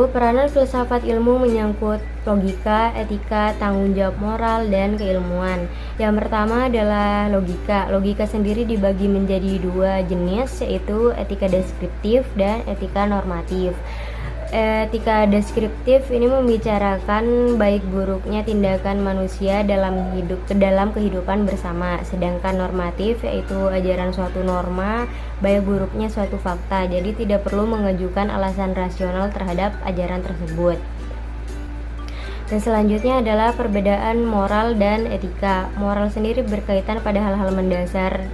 peranan filsafat ilmu menyangkut logika, etika, tanggung jawab moral, dan keilmuan. Yang pertama adalah logika. Logika sendiri dibagi menjadi dua jenis, yaitu etika deskriptif dan etika normatif. Etika deskriptif ini membicarakan baik buruknya tindakan manusia dalam kehidupan bersama, sedangkan normatif yaitu ajaran suatu norma, baik buruknya suatu fakta. Jadi tidak perlu mengajukan alasan rasional terhadap ajaran tersebut. Dan selanjutnya adalah perbedaan moral dan etika. Moral sendiri berkaitan pada hal-hal mendasar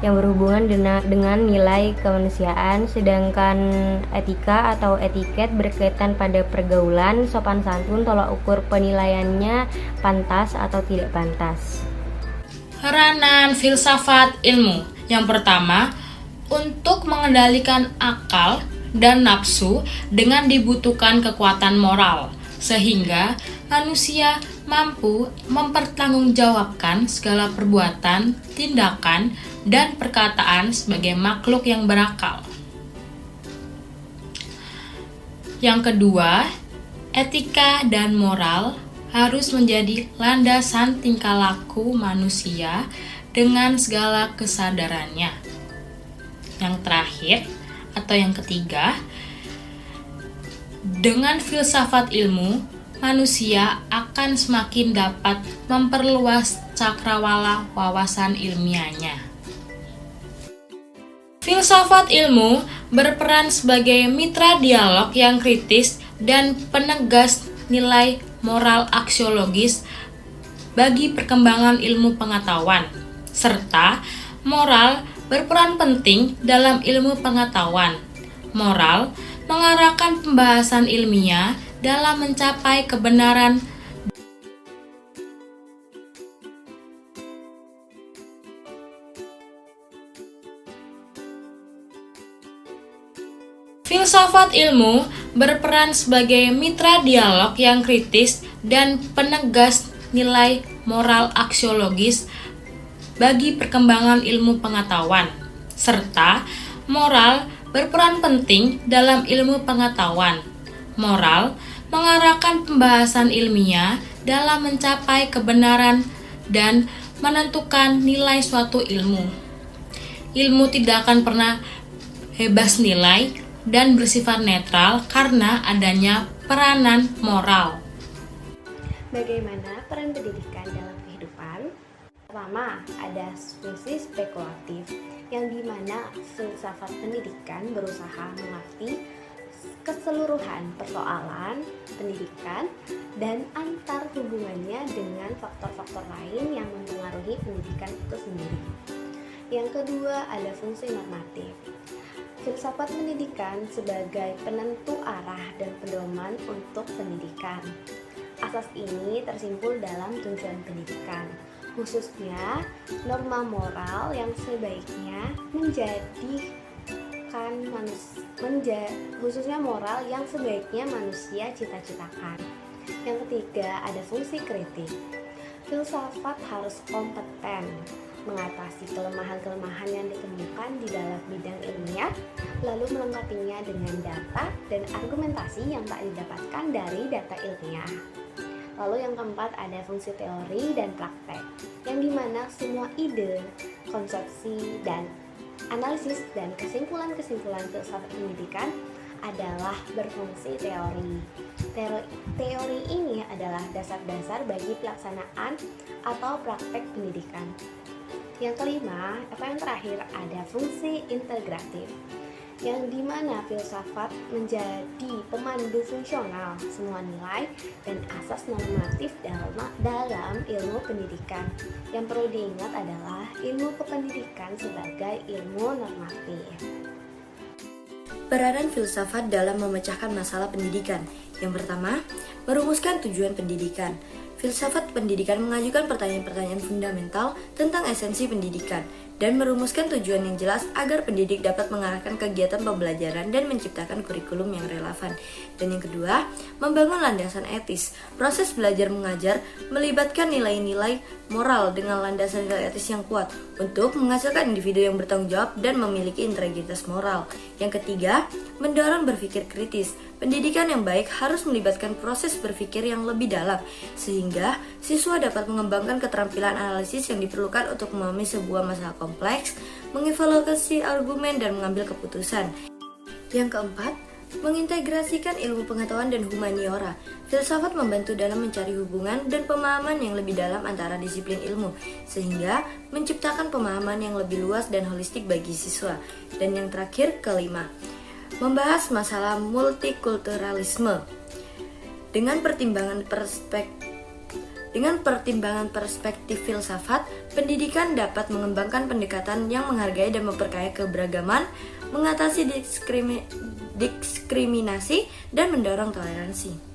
yang berhubungan dengan nilai kemanusiaan, sedangkan etika atau etiket berkaitan pada pergaulan, sopan santun, tolak ukur penilaiannya pantas atau tidak pantas. Peranan filsafat ilmu. Yang pertama, untuk mengendalikan akal dan nafsu dengan dibutuhkan kekuatan moral, sehingga manusia mampu mempertanggungjawabkan segala perbuatan, tindakan, dan perkataan sebagai makhluk yang berakal. Yang kedua, etika dan moral harus menjadi landasan tingkah laku manusia dengan segala kesadarannya. Yang terakhir, atau yang ketiga, dengan filsafat ilmu, manusia akan semakin dapat memperluas cakrawala wawasan ilmiahnya. Filsafat ilmu berperan sebagai mitra dialog yang kritis dan penegas nilai moral aksiologis bagi perkembangan ilmu pengetahuan, serta moral berperan penting dalam ilmu pengetahuan. Moral mengarahkan pembahasan ilmiah dalam mencapai kebenaran. Filsafat ilmu berperan sebagai mitra dialog yang kritis dan penegas nilai moral aksiologis bagi perkembangan ilmu pengetahuan, serta moral berperan penting dalam ilmu pengetahuan. Moral mengarahkan pembahasan ilmiah dalam mencapai kebenaran dan menentukan nilai suatu ilmu. Ilmu tidak akan pernah bebas nilai dan bersifat netral karena adanya peranan moral. Bagaimana peran pendidikan dalam kehidupan? Pertama, ada fungsi spekulatif, yang dimana filsafat pendidikan berusaha mengerti keseluruhan persoalan pendidikan dan antar hubungannya dengan faktor-faktor lain yang mempengaruhi pendidikan itu sendiri. Yang kedua, ada fungsi normatif. Filsafat pendidikan sebagai penentu arah dan pedoman untuk pendidikan. Asas ini tersimpul dalam tujuan pendidikan, khususnya norma moral yang sebaiknya manusia cita-citakan. Yang ketiga, ada fungsi kritik. Filsafat harus kompeten mengatasi kelemahan-kelemahan yang ditemukan di dalam bidang ilmiah, lalu melengkapinya dengan data dan argumentasi yang tak didapatkan dari data ilmiah. Lalu yang keempat, ada fungsi teori dan praktek, yang dimana semua ide, konsepsi, dan analisis dan kesimpulan-kesimpulan filsafat pendidikan adalah berfungsi teori. Teori ini adalah dasar-dasar bagi pelaksanaan atau praktek pendidikan. Yang kelima, yang terakhir, ada fungsi integratif, yang dimana filsafat menjadi pemandu fungsional semua nilai dan asas normatif dalam ilmu pendidikan. Yang perlu diingat adalah ilmu kependidikan sebagai ilmu normatif. Peranan filsafat dalam memecahkan masalah pendidikan. Yang pertama, merumuskan tujuan pendidikan. Filsafat pendidikan mengajukan pertanyaan-pertanyaan fundamental tentang esensi pendidikan dan merumuskan tujuan yang jelas agar pendidik dapat mengarahkan kegiatan pembelajaran dan menciptakan kurikulum yang relevan. Dan yang kedua, membangun landasan etis. Proses belajar mengajar melibatkan nilai-nilai moral dengan landasan etis yang kuat untuk menghasilkan individu yang bertanggung jawab dan memiliki integritas moral. Yang ketiga, mendorong berpikir kritis. Pendidikan yang baik harus melibatkan proses berpikir yang lebih dalam, sehingga siswa dapat mengembangkan keterampilan analisis yang diperlukan untuk memahami sebuah masalah kompleks, mengevaluasi argumen, dan mengambil keputusan. Yang keempat, mengintegrasikan ilmu pengetahuan dan humaniora. Filsafat membantu dalam mencari hubungan dan pemahaman yang lebih dalam antara disiplin ilmu, sehingga menciptakan pemahaman yang lebih luas dan holistik bagi siswa. Dan yang terakhir, kelima, membahas masalah multikulturalisme. Dengan pertimbangan perspektif filsafat, pendidikan dapat mengembangkan pendekatan yang menghargai dan memperkaya keberagaman, mengatasi diskriminasi, dan mendorong toleransi.